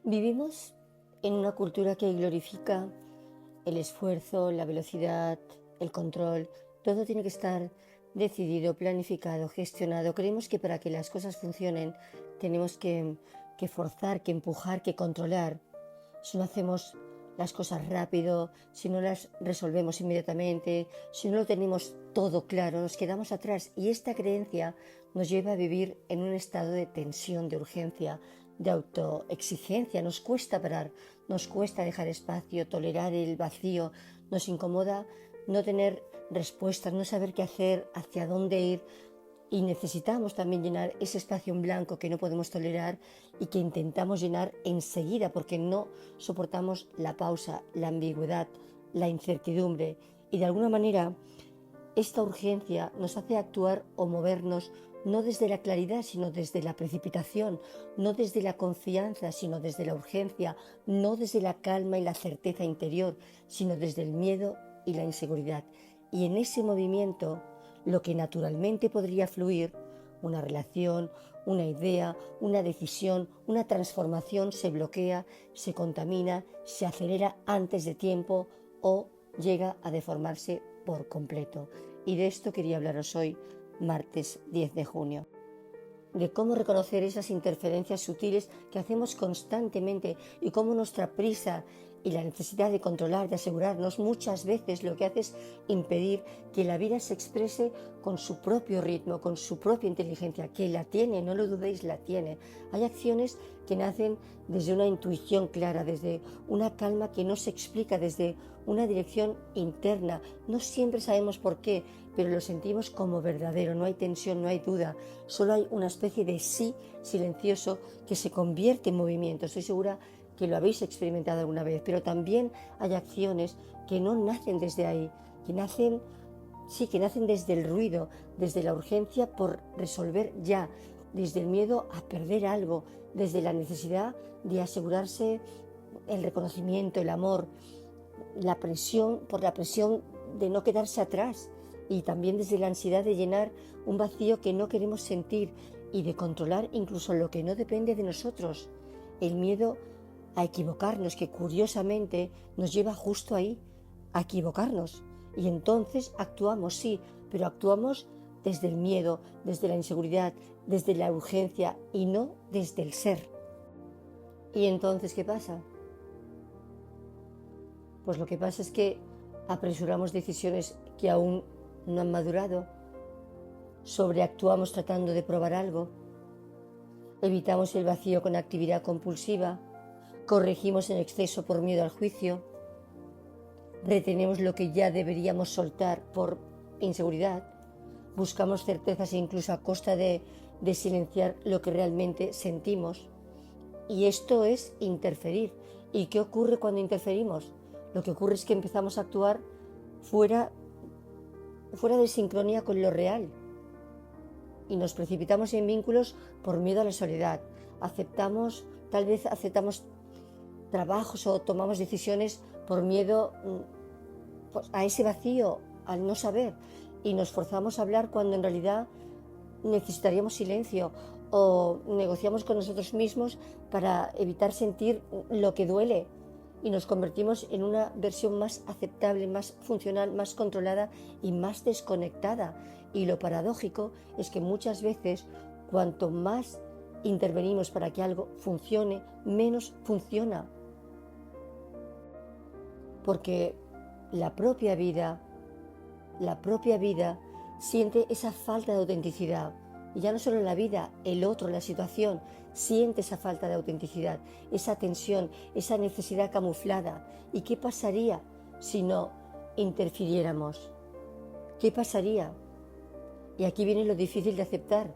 Vivimos en una cultura que glorifica el esfuerzo, la velocidad, el control. Todo tiene que estar decidido, planificado, gestionado. Creemos que para que las cosas funcionen tenemos que forzar, que empujar, que controlar. Si no hacemos las cosas rápido, si no las resolvemos inmediatamente, si no lo tenemos todo claro, nos quedamos atrás. Y esta creencia nos lleva a vivir en un estado de tensión, de urgencia, de autoexigencia. Nos cuesta parar, nos cuesta dejar espacio, tolerar el vacío, nos incomoda no tener respuestas, no saber qué hacer, hacia dónde ir. Y necesitamos también llenar ese espacio en blanco que no podemos tolerar y que intentamos llenar enseguida porque no soportamos la pausa, la ambigüedad, la incertidumbre. Y de alguna manera esta urgencia nos hace actuar o movernos no desde la claridad, sino desde la precipitación, no desde la confianza, sino desde la urgencia, no desde la calma y la certeza interior, sino desde el miedo y la inseguridad. Y en ese movimiento, lo que naturalmente podría fluir, una relación, una idea, una decisión, una transformación, se bloquea, se contamina, se acelera antes de tiempo o llega a deformarse por completo. Y de esto quería hablaros hoy, martes 10 de junio. De cómo reconocer esas interferencias sutiles que hacemos constantemente y cómo nuestra prisa y la necesidad de controlar, de asegurarnos, muchas veces lo que hace es impedir que la vida se exprese con su propio ritmo, con su propia inteligencia, que la tiene, no lo dudéis, la tiene. Hay acciones que nacen desde una intuición clara, desde una calma que no se explica, desde una dirección interna. No siempre sabemos por qué, pero lo sentimos como verdadero, no hay tensión, no hay duda, solo hay una especie de sí silencioso que se convierte en movimiento. Estoy segura que lo habéis experimentado alguna vez, pero también hay acciones que no nacen desde ahí, que nacen desde el ruido, desde la urgencia por resolver ya, desde el miedo a perder algo, desde la necesidad de asegurarse el reconocimiento, el amor, la presión de no quedarse atrás, y también desde la ansiedad de llenar un vacío que no queremos sentir y de controlar incluso lo que no depende de nosotros. El miedo a equivocarnos, que curiosamente nos lleva justo ahí, a equivocarnos. Y entonces actuamos, sí, pero actuamos desde el miedo, desde la inseguridad, desde la urgencia y no desde el ser. ¿Y entonces qué pasa? Pues lo que pasa es que apresuramos decisiones que aún no han madurado, sobreactuamos tratando de probar algo, evitamos el vacío con actividad compulsiva, corregimos en exceso por miedo al juicio, retenemos lo que ya deberíamos soltar por inseguridad, buscamos certezas incluso a costa de silenciar lo que realmente sentimos. Y esto es interferir. ¿Y qué ocurre cuando interferimos? Lo que ocurre es que empezamos a actuar fuera de sincronía con lo real y nos precipitamos en vínculos por miedo a la soledad. Tal vez aceptamos trabajos o tomamos decisiones por miedo a ese vacío, al no saber, y nos forzamos a hablar cuando en realidad necesitaríamos silencio, o negociamos con nosotros mismos para evitar sentir lo que duele y nos convertimos en una versión más aceptable, más funcional, más controlada y más desconectada. Y lo paradójico es que muchas veces cuanto más intervenimos para que algo funcione, menos funciona. Porque la propia vida siente esa falta de autenticidad. Y ya no solo la vida, el otro, la situación, siente esa falta de autenticidad, esa tensión, esa necesidad camuflada. ¿Y qué pasaría si no interfiriéramos? ¿Qué pasaría? Y aquí viene lo difícil de aceptar,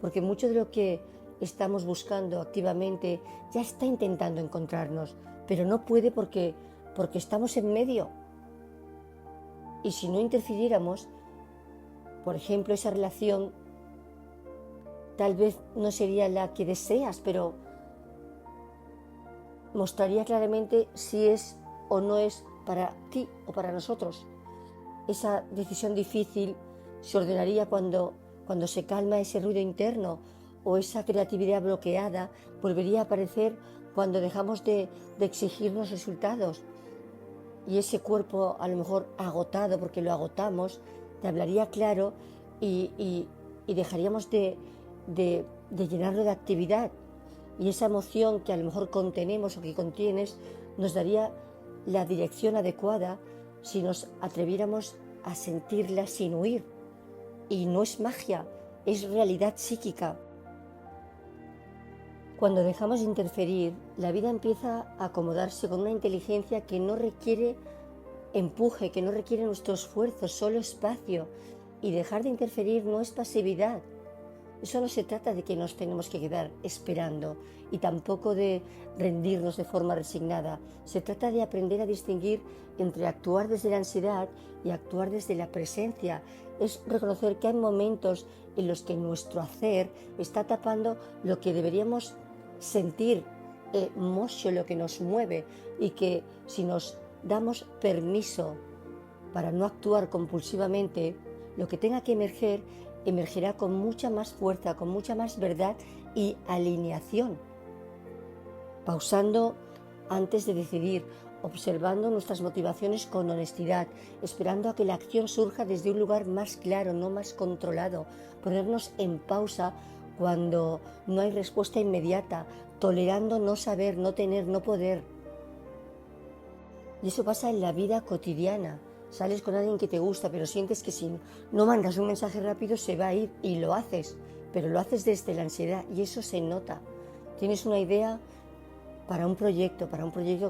porque mucho de lo que estamos buscando activamente ya está intentando encontrarnos, pero no puede porque estamos en medio. Y si no interfiriéramos, por ejemplo, esa relación tal vez no sería la que deseas, pero mostraría claramente si es o no es para ti o para nosotros. Esa decisión difícil se ordenaría cuando se calma ese ruido interno, o esa creatividad bloqueada volvería a aparecer cuando dejamos de exigirnos resultados y ese cuerpo a lo mejor agotado porque lo agotamos, te hablaría claro y dejaríamos de llenarlo de actividad. Y esa emoción que a lo mejor contenemos o que contienes nos daría la dirección adecuada si nos atreviéramos a sentirla sin huir. Y no es magia, es realidad psíquica. Cuando dejamos de interferir, la vida empieza a acomodarse con una inteligencia que no requiere empuje, que no requiere nuestro esfuerzo, solo espacio. Y dejar de interferir no es pasividad. Eso no se trata de que nos tenemos que quedar esperando y tampoco de rendirnos de forma resignada. Se trata de aprender a distinguir entre actuar desde la ansiedad y actuar desde la presencia. Es reconocer que hay momentos en los que nuestro hacer está tapando lo que deberíamos sentir, emoción, lo que nos mueve, y que si nos damos permiso para no actuar compulsivamente, lo que tenga que emerger emergerá con mucha más fuerza, con mucha más verdad y alineación. Pausando antes de decidir, observando nuestras motivaciones con honestidad, esperando a que la acción surja desde un lugar más claro, no más controlado, ponernos en pausa cuando no hay respuesta inmediata, tolerando no saber, no tener, no poder. Y eso pasa en la vida cotidiana. Sales con alguien que te gusta, pero sientes que si no mandas un mensaje rápido se va a ir, y lo haces, pero lo haces desde la ansiedad y eso se nota. Tienes una idea para un proyecto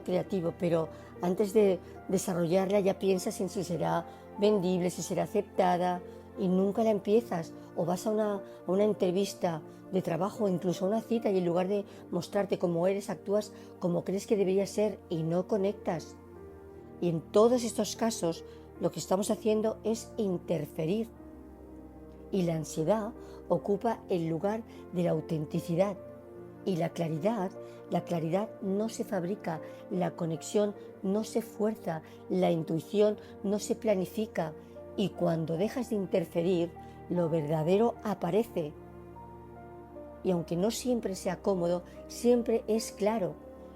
creativo, pero antes de desarrollarla ya piensas en si será vendible, si será aceptada, y nunca la empiezas. O vas a una entrevista de trabajo o incluso a una cita y en lugar de mostrarte como eres, actúas como crees que debería ser y no conectas. Y en todos estos casos lo que estamos haciendo es interferir. Y la ansiedad ocupa el lugar de la autenticidad. Y la claridad no se fabrica, la conexión no se fuerza, la intuición no se planifica. Y cuando dejas de interferir, lo verdadero aparece. Y aunque no siempre sea cómodo, siempre es claro.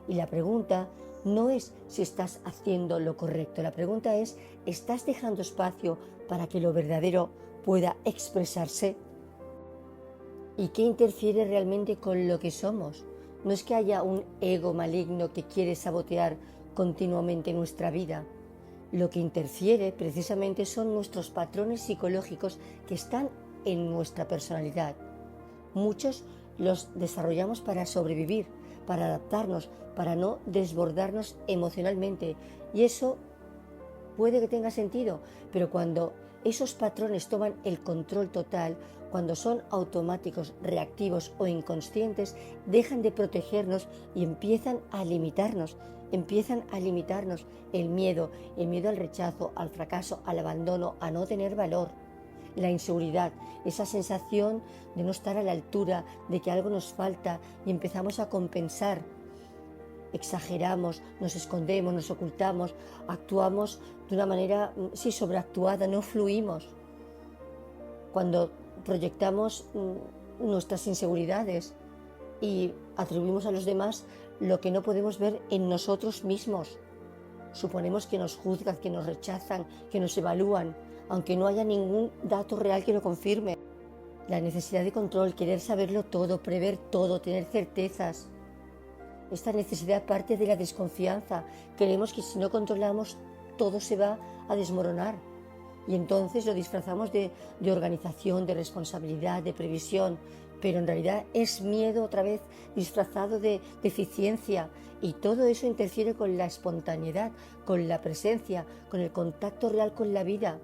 Y la pregunta no es si estás haciendo lo correcto, la pregunta es, ¿estás dejando espacio para que lo verdadero pueda expresarse? ¿Y qué interfiere realmente con lo que somos? No es que haya un ego maligno que quiere sabotear continuamente nuestra vida. Lo que interfiere precisamente son nuestros patrones psicológicos que están en nuestra personalidad. Muchos los desarrollamos para sobrevivir, para adaptarnos, para no desbordarnos emocionalmente. Y eso puede que tenga sentido, pero cuando esos patrones toman el control total, cuando son automáticos, reactivos o inconscientes, dejan de protegernos y empiezan a limitarnos. Empiezan a limitarnos el miedo al rechazo, al fracaso, al abandono, a no tener valor. La inseguridad, esa sensación de no estar a la altura, de que algo nos falta y empezamos a compensar. Exageramos, nos escondemos, nos ocultamos, actuamos de una manera sobreactuada, no fluimos. Cuando proyectamos nuestras inseguridades y atribuimos a los demás lo que no podemos ver en nosotros mismos. Suponemos que nos juzgan, que nos rechazan, que nos evalúan, aunque no haya ningún dato real que lo confirme. La necesidad de control, querer saberlo todo, prever todo, tener certezas. Esta necesidad parte de la desconfianza. Creemos que si no controlamos, todo se va a desmoronar. Y entonces lo disfrazamos de organización, de responsabilidad, de previsión. Pero en realidad es miedo otra vez disfrazado de deficiencia. Y todo eso interfiere con la espontaneidad, con la presencia, con el contacto real con la vida.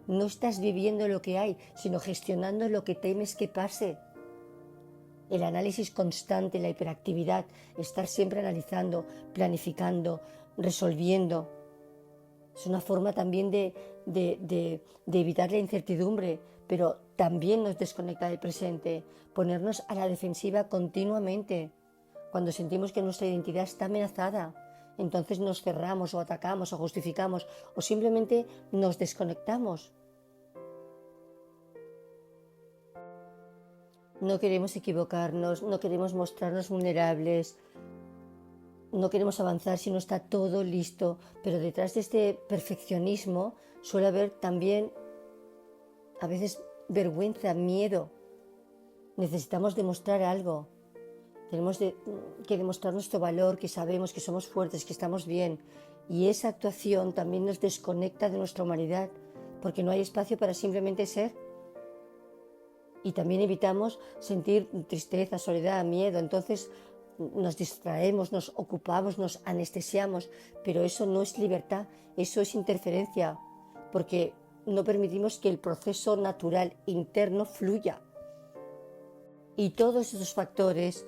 No estás viviendo lo que hay, sino gestionando lo que temes que pase. El análisis constante, la hiperactividad, estar siempre analizando, planificando, resolviendo. Es una forma también de evitar la incertidumbre, pero también nos desconecta del presente, ponernos a la defensiva continuamente. Cuando sentimos que nuestra identidad está amenazada, entonces nos cerramos o atacamos o justificamos o simplemente nos desconectamos. No queremos equivocarnos, no queremos mostrarnos vulnerables, no queremos avanzar si no está todo listo, pero detrás de este perfeccionismo suele haber también a veces vergüenza, miedo. Necesitamos demostrar algo. Tenemos que demostrar nuestro valor, que sabemos que somos fuertes, que estamos bien. Y esa actuación también nos desconecta de nuestra humanidad, porque no hay espacio para simplemente ser. Y también evitamos sentir tristeza, soledad, miedo. Entonces nos distraemos, nos ocupamos, nos anestesiamos, pero eso no es libertad, eso es interferencia, porque no permitimos que el proceso natural interno fluya. Y todos esos factores,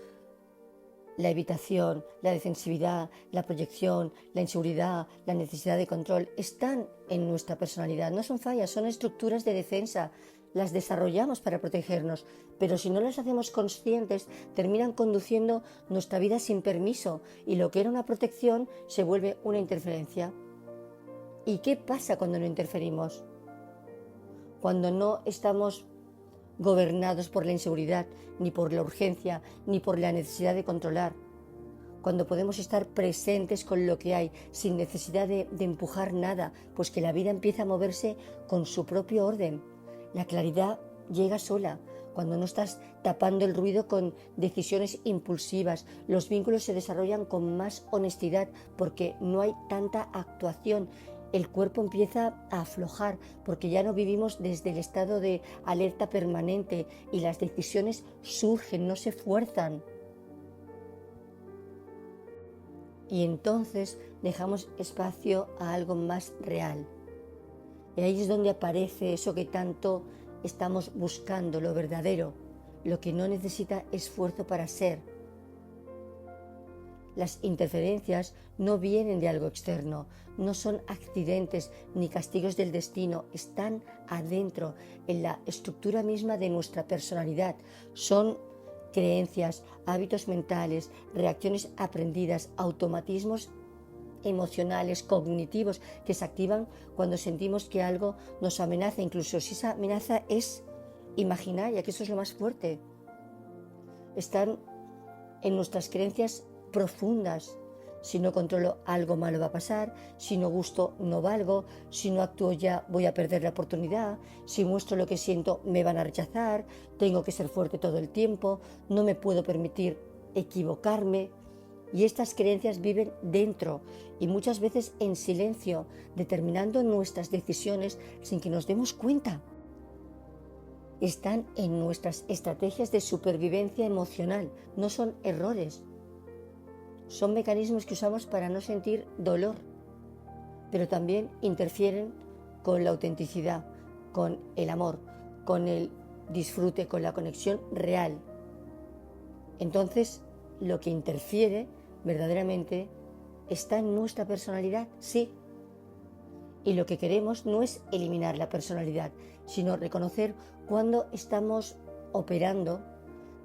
la evitación, la defensividad, la proyección, la inseguridad, la necesidad de control, están en nuestra personalidad. No son fallas, son estructuras de defensa. Las desarrollamos para protegernos, pero si no las hacemos conscientes, terminan conduciendo nuestra vida sin permiso y lo que era una protección se vuelve una interferencia. ¿Y qué pasa cuando no interferimos? Cuando no estamos gobernados por la inseguridad, ni por la urgencia, ni por la necesidad de controlar. Cuando podemos estar presentes con lo que hay, sin necesidad de empujar nada, pues que la vida empieza a moverse con su propio orden. La claridad llega sola, cuando no estás tapando el ruido con decisiones impulsivas. Los vínculos se desarrollan con más honestidad porque no hay tanta actuación. El cuerpo empieza a aflojar porque ya no vivimos desde el estado de alerta permanente y las decisiones surgen, no se fuerzan. Y entonces dejamos espacio a algo más real. Y ahí es donde aparece eso que tanto estamos buscando, lo verdadero, lo que no necesita esfuerzo para ser. Las interferencias no vienen de algo externo, no son accidentes ni castigos del destino, están adentro, en la estructura misma de nuestra personalidad. Son creencias, hábitos mentales, reacciones aprendidas, automatismos emocionales, cognitivos, que se activan cuando sentimos que algo nos amenaza, incluso si esa amenaza es imaginaria, que eso es lo más fuerte. Están en nuestras creencias profundas. Si no controlo, algo malo va a pasar. Si no gusto, no valgo. Si no actúo ya, voy a perder la oportunidad. Si muestro lo que siento, me van a rechazar. Tengo que ser fuerte todo el tiempo. No me puedo permitir equivocarme. Y estas creencias viven dentro y muchas veces en silencio, determinando nuestras decisiones sin que nos demos cuenta. Están en nuestras estrategias de supervivencia emocional, no son errores. Son mecanismos que usamos para no sentir dolor, pero también interfieren con la autenticidad, con el amor, con el disfrute, con la conexión real. Entonces, lo que interfiere verdaderamente está en nuestra personalidad, sí. Y lo que queremos no es eliminar la personalidad, sino reconocer cuando estamos operando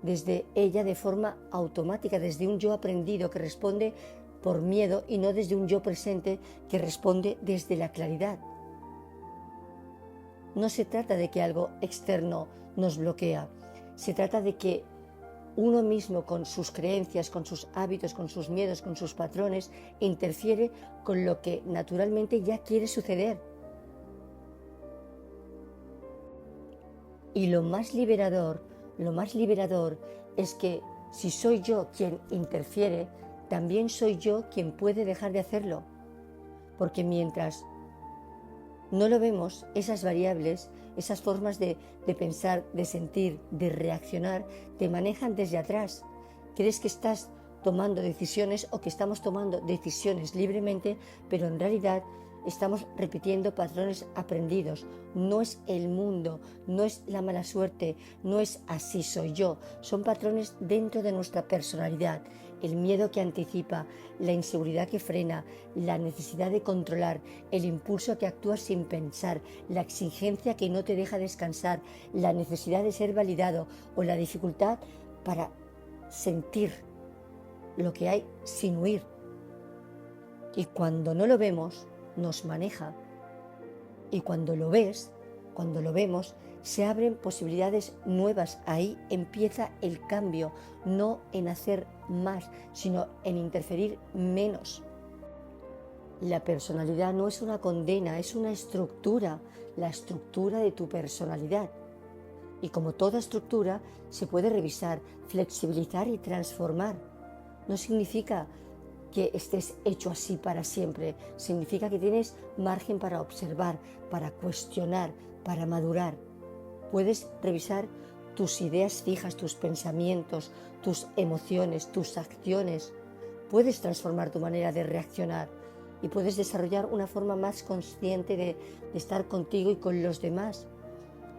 desde ella de forma automática, desde un yo aprendido que responde por miedo y no desde un yo presente que responde desde la claridad. No se trata de que algo externo nos bloquea, se trata de que uno mismo con sus creencias, con sus hábitos, con sus miedos, con sus patrones, interfiere con lo que naturalmente ya quiere suceder. Y lo más liberador es que si soy yo quien interfiere, también soy yo quien puede dejar de hacerlo. Porque mientras no lo vemos, esas variables, esas formas de pensar, de sentir, de reaccionar, te manejan desde atrás. Crees que estás tomando decisiones o que estamos tomando decisiones libremente, pero en realidad estamos repitiendo patrones aprendidos. No es el mundo, no es la mala suerte, no es así soy yo. Son patrones dentro de nuestra personalidad. El miedo que anticipa, la inseguridad que frena, la necesidad de controlar, el impulso que actúa sin pensar, la exigencia que no te deja descansar, la necesidad de ser validado o la dificultad para sentir lo que hay sin huir. Y cuando no lo vemos, nos maneja. Y cuando lo ves, cuando lo vemos, se abren posibilidades nuevas. Ahí empieza el cambio, no en hacer más, sino en interferir menos. La personalidad no es una condena, es una estructura, la estructura de tu personalidad. Y como toda estructura, se puede revisar, flexibilizar y transformar. No significa que estés hecho así para siempre, significa que tienes margen para observar, para cuestionar, para madurar. Puedes revisar tus ideas fijas, tus pensamientos, tus emociones, tus acciones. Puedes transformar tu manera de reaccionar y puedes desarrollar una forma más consciente de estar contigo y con los demás,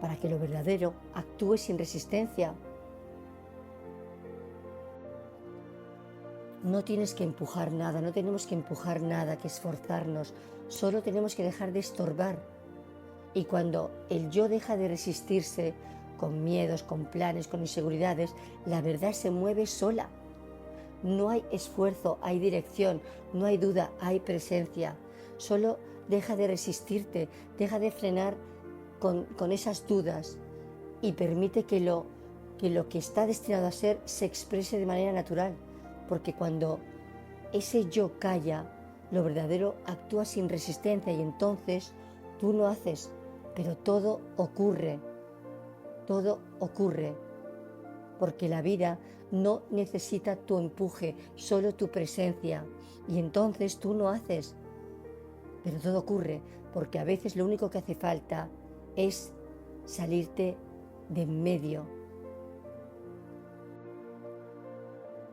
para que lo verdadero actúe sin resistencia. No tienes que empujar nada, no tenemos que empujar nada, que esforzarnos, solo tenemos que dejar de estorbar. Y cuando el yo deja de resistirse con miedos, con planes, con inseguridades, la verdad se mueve sola. No hay esfuerzo, hay dirección, no hay duda, hay presencia. Solo deja de resistirte, deja de frenar con esas dudas y permite que lo que está destinado a ser se exprese de manera natural. Porque cuando ese yo calla, lo verdadero actúa sin resistencia y entonces tú no haces, pero todo ocurre, porque la vida no necesita tu empuje, solo tu presencia, y entonces tú no haces, pero todo ocurre, porque a veces lo único que hace falta es salirte de en medio.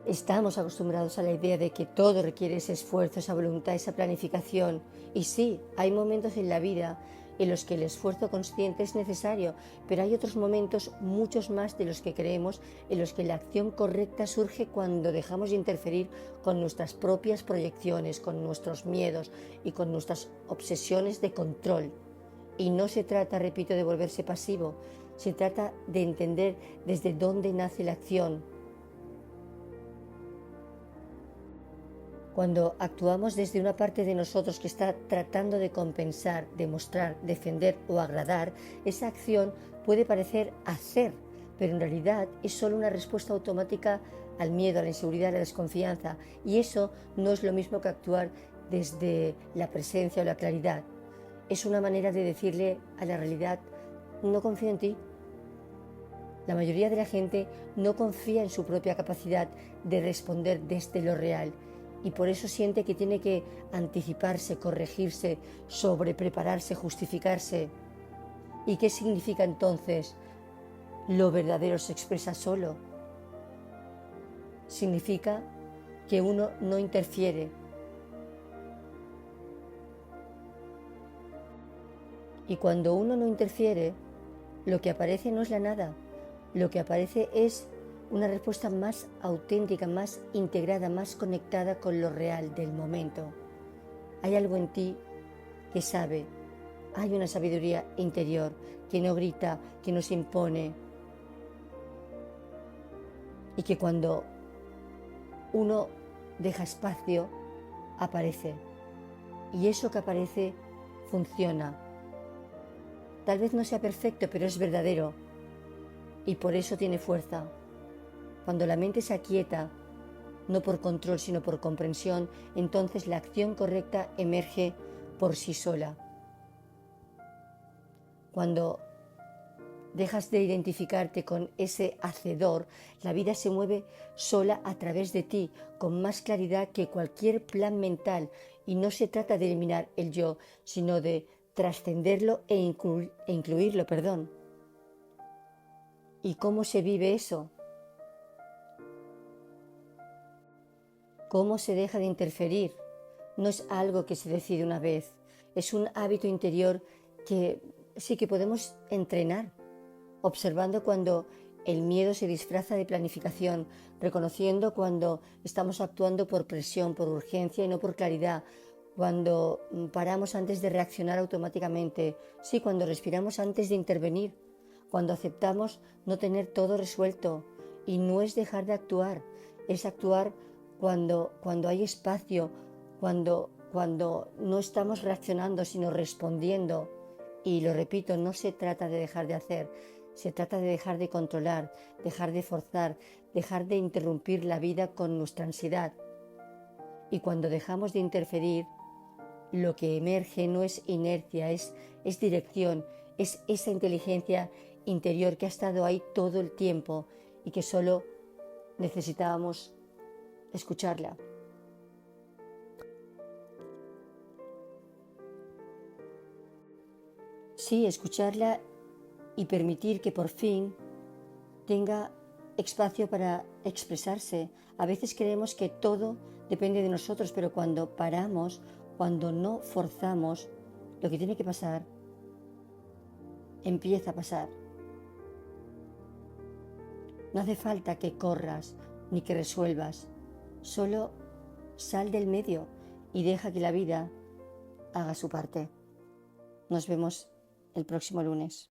Estamos acostumbrados a la idea de que todo requiere ese esfuerzo, esa voluntad, esa planificación. Y sí, hay momentos en la vida en los que el esfuerzo consciente es necesario, pero hay otros momentos, muchos más de los que creemos, en los que la acción correcta surge cuando dejamos de interferir con nuestras propias proyecciones, con nuestros miedos y con nuestras obsesiones de control. Y no se trata, repito, de volverse pasivo, se trata de entender desde dónde nace la acción. Cuando actuamos desde una parte de nosotros que está tratando de compensar, demostrar, defender o agradar, esa acción puede parecer hacer, pero en realidad es solo una respuesta automática al miedo, a la inseguridad, a la desconfianza. Y eso no es lo mismo que actuar desde la presencia o la claridad. Es una manera de decirle a la realidad: no confío en ti. La mayoría de la gente no confía en su propia capacidad de responder desde lo real. Y por eso siente que tiene que anticiparse, corregirse, sobreprepararse, justificarse. ¿Y qué significa entonces? Lo verdadero se expresa solo. Significa que uno no interfiere. Y cuando uno no interfiere, lo que aparece no es la nada. Lo que aparece es una respuesta más auténtica, más integrada, más conectada con lo real del momento. Hay algo en ti que sabe, hay una sabiduría interior que no grita, que no se impone, y que cuando uno deja espacio, aparece. Y eso que aparece funciona. Tal vez no sea perfecto, pero es verdadero, y por eso tiene fuerza. Cuando la mente se aquieta, no por control sino por comprensión, entonces la acción correcta emerge por sí sola. Cuando dejas de identificarte con ese hacedor, la vida se mueve sola a través de ti, con más claridad que cualquier plan mental. Y no se trata de eliminar el yo, sino de trascenderlo e incluirlo. ¿Y cómo se vive eso? ¿Cómo se deja de interferir? No es algo que se decide una vez, es un hábito interior que sí que podemos entrenar, observando cuando el miedo se disfraza de planificación, reconociendo cuando estamos actuando por presión, por urgencia y no por claridad, cuando paramos antes de reaccionar automáticamente, sí, cuando respiramos antes de intervenir, cuando aceptamos no tener todo resuelto. Y no es dejar de actuar, es actuar cuando hay espacio, cuando no estamos reaccionando sino respondiendo. Y lo repito, no se trata de dejar de hacer, se trata de dejar de controlar, dejar de forzar, dejar de interrumpir la vida con nuestra ansiedad. Y cuando dejamos de interferir, lo que emerge no es inercia, es dirección, es esa inteligencia interior que ha estado ahí todo el tiempo y que solo necesitábamos escucharla. Sí, escucharla y permitir que por fin tenga espacio para expresarse. A veces creemos que todo depende de nosotros, pero cuando paramos, cuando no forzamos, lo que tiene que pasar, empieza a pasar. No hace falta que corras ni que resuelvas, solo sal del medio y deja que la vida haga su parte. Nos vemos el próximo lunes.